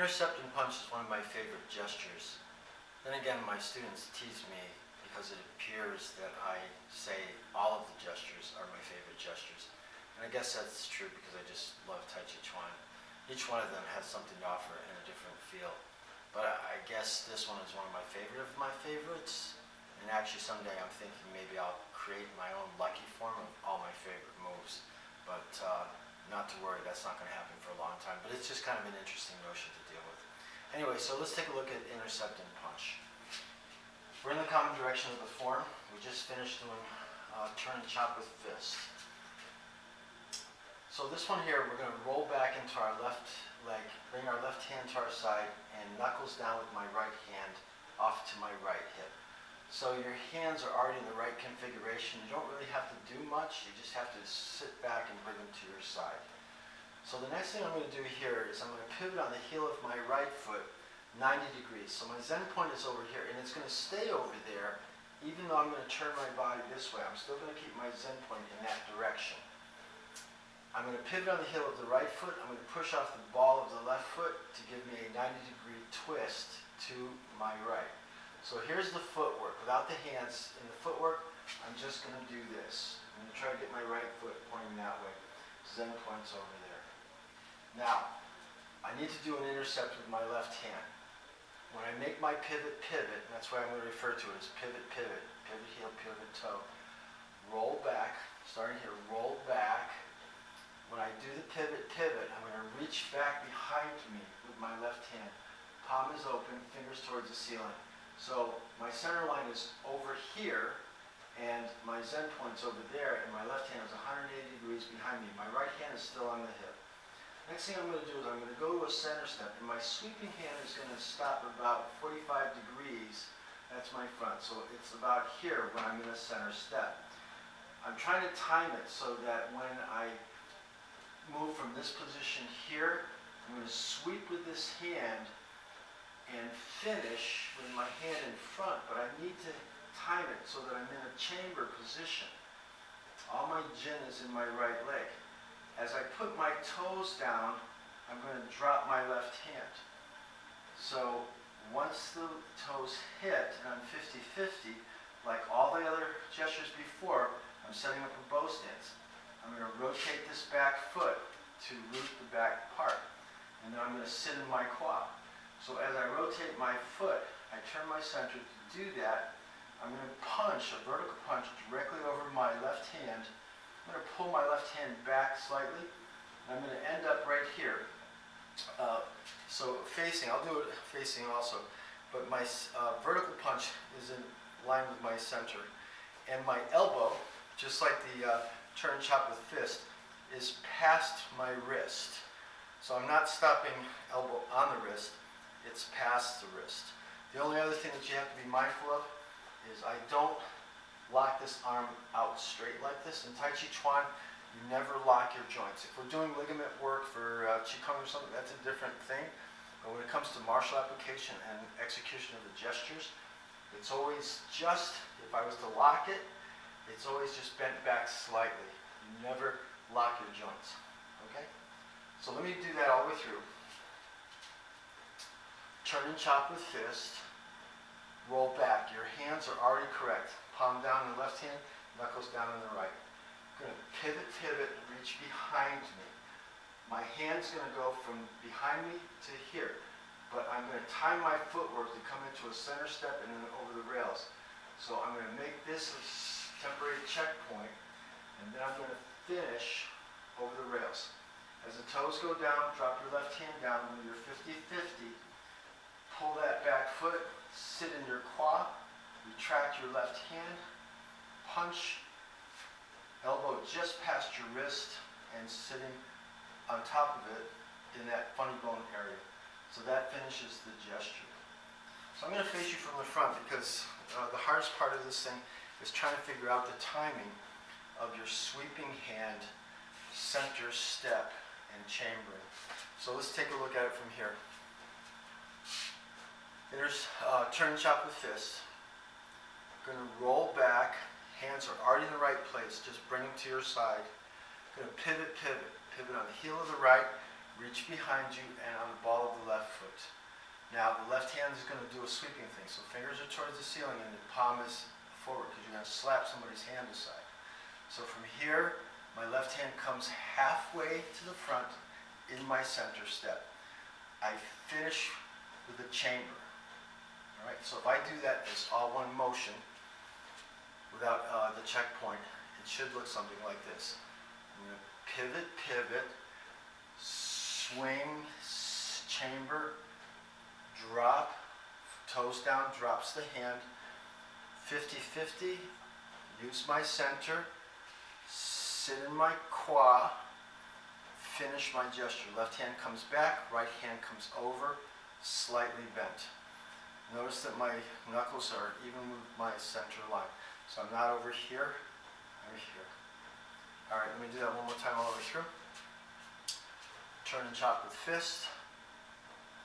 Intercept and punch is one of my favorite gestures. Then again, my students tease me because it appears that I say all of the gestures are my favorite gestures. And I guess that's true because I just love Tai Chi Chuan. Each one of them has something to offer in a different feel. But I guess this one is one of my favorite of my favorites. And actually someday I'm thinking maybe I'll create my own lucky form of all my favorite moves. But not to worry, that's not going to happen for a long time. But it's just kind of an interesting notion to deal with. Anyway, so let's take a look at intercept and punch. We're in the common direction of the form. We just finished doing turn and chop with fist. So this one here, we're going to roll back into our left leg, bring our left hand to our side, and knuckles down with my right hand off to my right hip. So your hands are already in the right configuration. You don't really have to do much. You just have to sit back and bring them to your side. So the next thing I'm going to do here is I'm going to pivot on the heel of my right foot 90 degrees. So my Zen point is over here, and it's going to stay over there even though I'm going to turn my body this way. I'm still going to keep my Zen point in that direction. I'm going to pivot on the heel of the right foot. I'm going to push off the ball of the left foot to give me a 90-degree twist to my right. So here's the footwork. Without the hands in the footwork, I'm just going to do this. I'm going to try to get my right foot pointing that way. Zen point's over there. Now, I need to do an intercept with my left hand. When I make my pivot, pivot, and that's why I'm going to refer to it as pivot, pivot, pivot heel, pivot toe. Roll back, starting here, roll back. When I do the pivot, pivot, I'm going to reach back behind me with my left hand. Palm is open, fingers towards the ceiling. So my center line is over here, and my Zen point's over there, and my left hand is 180 degrees behind me. My right hand is still on the hip. Next thing I'm going to do is I'm going to go to a center step, and my sweeping hand is going to stop about 45 degrees. That's my front. So it's about here when I'm in a center step. I'm trying to time it so that when I move from this position here, I'm going to sweep with this hand and finish with my hand in front, but I need to time it so that I'm in a chamber position. All my jin is in my right leg. As I put my toes down, I'm going to drop my left hand. So once the toes hit, and I'm 50-50, like all the other gestures before, I'm setting up a bow stance. I'm going to rotate this back foot to root the back part. And then I'm going to sit in my quad. So as I rotate my foot, I turn my center to do that. I'm going to punch, a vertical punch, directly over my left hand. I'm going to pull my left hand back slightly. And I'm going to end up right here. So facing, I'll do it facing also. But my vertical punch is in line with my center. And my elbow, just like the turn chop with fist, is past my wrist. So I'm not stopping elbow on the wrist. It's past the wrist. The only other thing that you have to be mindful of is I don't lock this arm out straight like this. In Tai Chi Chuan, you never lock your joints. If we're doing ligament work for Qigong or something, that's a different thing. But when it comes to martial application and execution of the gestures, it's always just, if I was to lock it, it's always just bent back slightly. You never lock your joints. Okay? So let me do that all the way through. Turn and chop with fist. Roll back. Your hands are already correct. Palm down in the left hand, knuckles down in the right. I'm going to pivot, pivot, and reach behind me. My hand's going to go from behind me to here. But I'm going to time my footwork to come into a center step and then over the rails. So I'm going to make this a temporary checkpoint, and then I'm going to finish over the rails. As the toes go down, drop your left hand down when you're 50-50. Pull that back foot, sit in your quad, retract your left hand, punch, elbow just past your wrist, and sitting on top of it in that funny bone area. So that finishes the gesture. So I'm going to face you from the front because the hardest part of this thing is trying to figure out the timing of your sweeping hand, center step, and chambering. So let's take a look at it from here. There's turn and chop with fist. Going to roll back. Hands are already in the right place. Just bring them to your side. Going to pivot, pivot. Pivot on the heel of the right. reach behind you and on the ball of the left foot. Now the left hand is going to do a sweeping thing. So fingers are towards the ceiling and the palm is forward because you're going to slap somebody's hand aside. So from here, my left hand comes halfway to the front in my center step. I finish with a chamber. All right, so if I do that, it's all one motion without the checkpoint. It should look something like this. I'm going to pivot, pivot, swing, chamber, drop, toes down, drops the hand, 50-50, use my center, sit in my qua, finish my gesture. Left hand comes back, right hand comes over, slightly bent. Notice that my knuckles are even with my center line. So I'm not over here, I'm here. All right, let me do that one more time all the way through. Turn and chop with fist.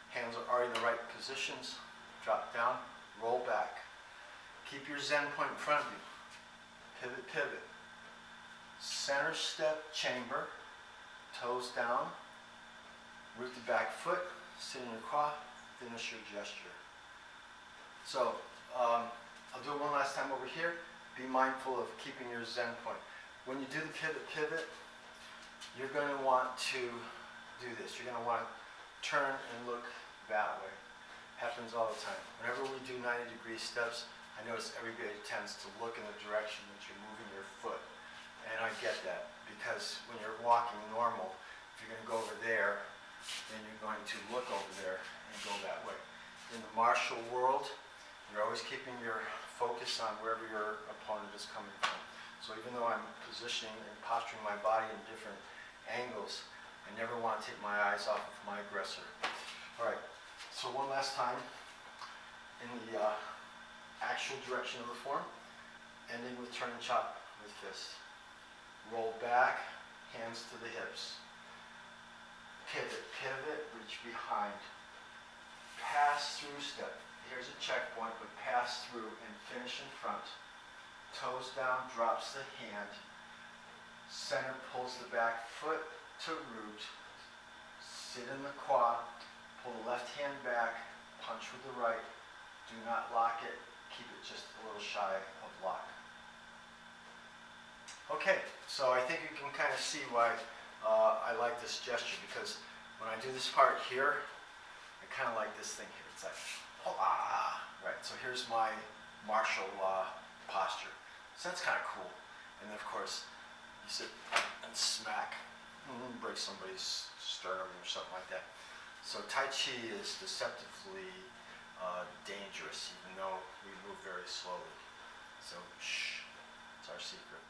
Hands are already in the right positions. Drop down, roll back. Keep your Zen point in front of you. Pivot, pivot. Center step, chamber. Toes down. Root the back foot. Sit in your qua. Finish your gesture. So, I'll do it one last time over here. Be mindful of keeping your Zen point. When you do the pivot, pivot, you're going to want to do this. You're going to want to turn and look that way. Happens all the time. Whenever we do 90-degree steps, I notice everybody tends to look in the direction that you're moving your foot. And I get that, because when you're walking normal, if you're going to go over there, then you're going to look over there and go that way. In the martial world, you're always keeping your focus on wherever your opponent is coming from. So even though I'm positioning and posturing my body in different angles, I never want to take my eyes off of my aggressor. All right, so one last time in the actual direction of the form, ending with turn and chop with fist. Roll back, hands to the hips. Pivot, pivot, reach behind. Pass through step. Here's a checkpoint, but pass through and finish in front. Toes down, drops the hand. Center pulls the back foot to root. Sit in the quad. Pull the left hand back. Punch with the right. Do not lock it. Keep it just a little shy of lock. Okay, so I think you can kind of see why I like this gesture, because when I do this part here, I kind of like this thing here. It's like, hola! Right, so here's my martial posture. So that's kind of cool. And then of course, you sit and smack, break somebody's sternum or something like that. So Tai Chi is deceptively dangerous, even though we move very slowly. So shh, it's our secret.